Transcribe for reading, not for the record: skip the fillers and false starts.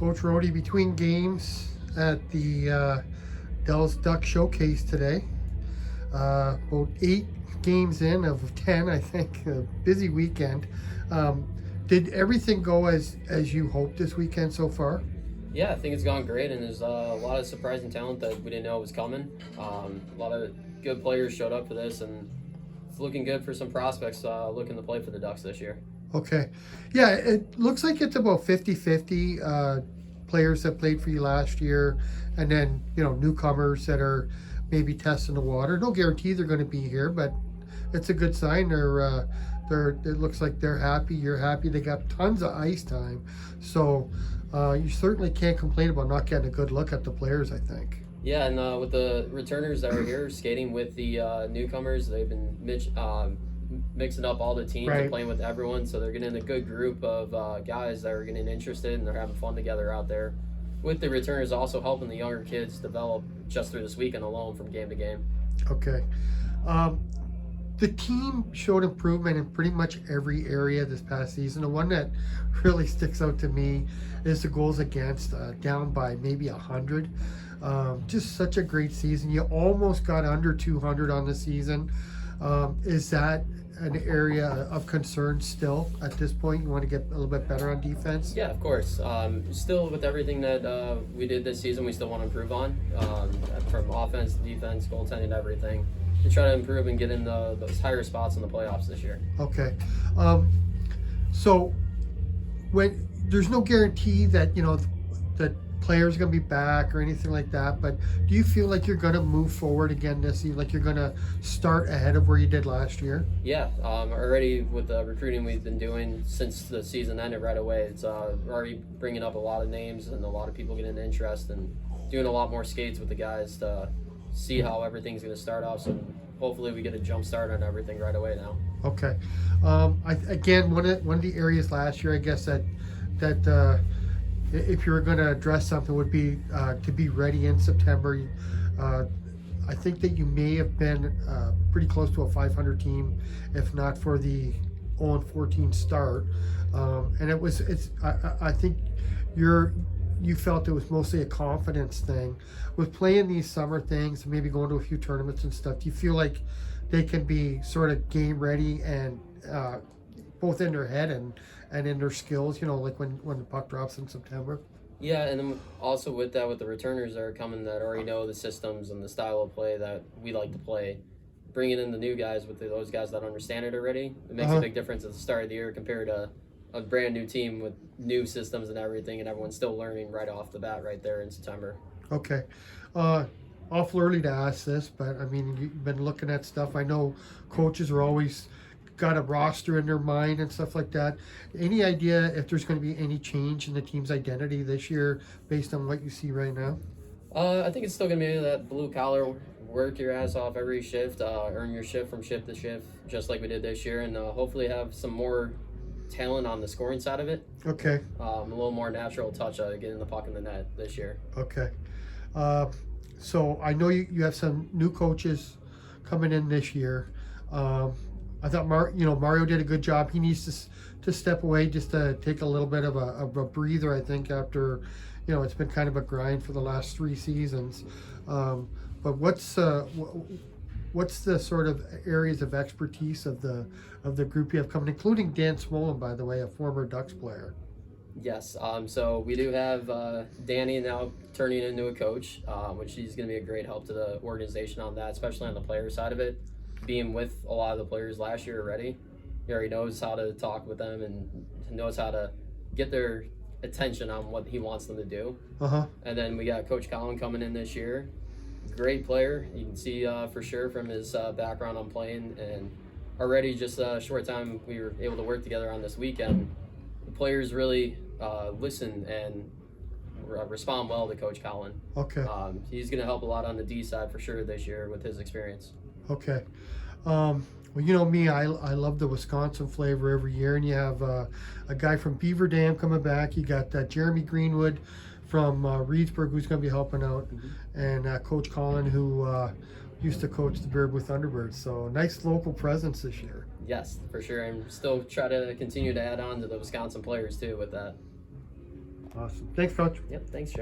Coach Rohde between games at the Dells Duck Showcase today. About 8 games in of 10, I think. A busy weekend. Did everything go as you hoped this weekend so far? Yeah, I think it's gone great, and there's a lot of surprising talent that we didn't know was coming. A lot of good players showed up for this, and it's looking good for some prospects looking to play for the Ducks this year. Okay. Yeah, it looks like it's about 50-50 players that played for you last year, and then, newcomers that are maybe testing the water. No guarantee they're going to be here, but it's a good sign. It looks like they're happy. You're happy. They got tons of ice time. So you certainly can't complain about not getting a good look at the players, I think. Yeah, and with the returners that are here skating with the newcomers, they've been mixing up all the teams Right. and playing with everyone, so they're getting a good group of guys that are getting interested, and they're having fun together out there. With the returners also helping the younger kids develop just through this weekend alone from game to game. Okay. Um, the team showed improvement in pretty much every area this past season. The one that really sticks out to me is the goals against, down by maybe 100. Just such a great season. You almost got under 200 on the season. Is that an area of concern still at this point? You want to get a little bit better on defense? Yeah, of course. Still, with everything that we did this season, we still want to improve on from offense to defense, goaltending, everything. To try to improve and get in those higher spots in the playoffs this year. Okay. So when there's no guarantee that that players going to be back or anything like that, but do you feel like you're going to move forward again this season, like you're going to start ahead of where you did last year? Yeah, already with the recruiting we've been doing since the season ended right away, it's already bringing up a lot of names and a lot of people getting interest and doing a lot more skates with the guys to see how everything's going to start off. So hopefully we get a jump start on everything right away now. Okay. Again, one of the areas last year, I guess that if you were going to address something would be to be ready in September. I think that you may have been pretty close to a 500 team, if not for the 0-14 start. I think you felt it was mostly a confidence thing. With playing these summer things, maybe going to a few tournaments and stuff, do you feel like they can be sort of game ready and both in their head and in their skills, like when the puck drops in September? Yeah, and then also with that, with the returners that are coming that already know the systems and the style of play that we like to play, bringing in the new guys with those guys that understand it already, it makes a big difference at the start of the year compared to a brand new team with new systems and everything, and everyone's still learning right off the bat right there in September. Okay. Awful early to ask this, but I mean, you've been looking at stuff. I know coaches are always got a roster in their mind and stuff like that. Any idea if there's going to be any change in the team's identity this year based on what you see right now? I think it's still going to be that blue collar, work your ass off every shift, earn your shift from shift to shift, just like we did this year, and hopefully have some more talent on the scoring side of it. Okay. A little more natural touch getting the puck in the net this year. Okay. So I know you have some new coaches coming in this year. I thought Mario did a good job. He needs to step away just to take a little bit of a breather, I think, after it's been kind of a grind for the last 3 seasons. But what's the sort of areas of expertise of the group you have coming, including Dan Smolin, by the way, a former Ducks player? Yes. So we do have Danny now turning into a coach, which he's going to be a great help to the organization on that, especially on the player side of it. Being with a lot of the players last year already, he already knows how to talk with them and knows how to get their attention on what he wants them to do. And then we got Coach Colin coming in this year. Great player. You can see for sure from his background on playing, and already just a short time we were able to work together on this weekend. The players really listen and respond well to Coach Colin. Okay. He's going to help a lot on the D side for sure this year with his experience. Okay. Well, you know me, I love the Wisconsin flavor every year, and you have a guy from Beaver Dam coming back. You got Jeremy Greenwood from Reedsburg, who's going to be helping out, and Coach Colin, who used to coach the Bearwood Thunderbirds. So nice local presence this year. Yes, for sure, and still try to continue to add on to the Wisconsin players too with that. Awesome. Thanks, Coach. Yep. Thanks, Joe.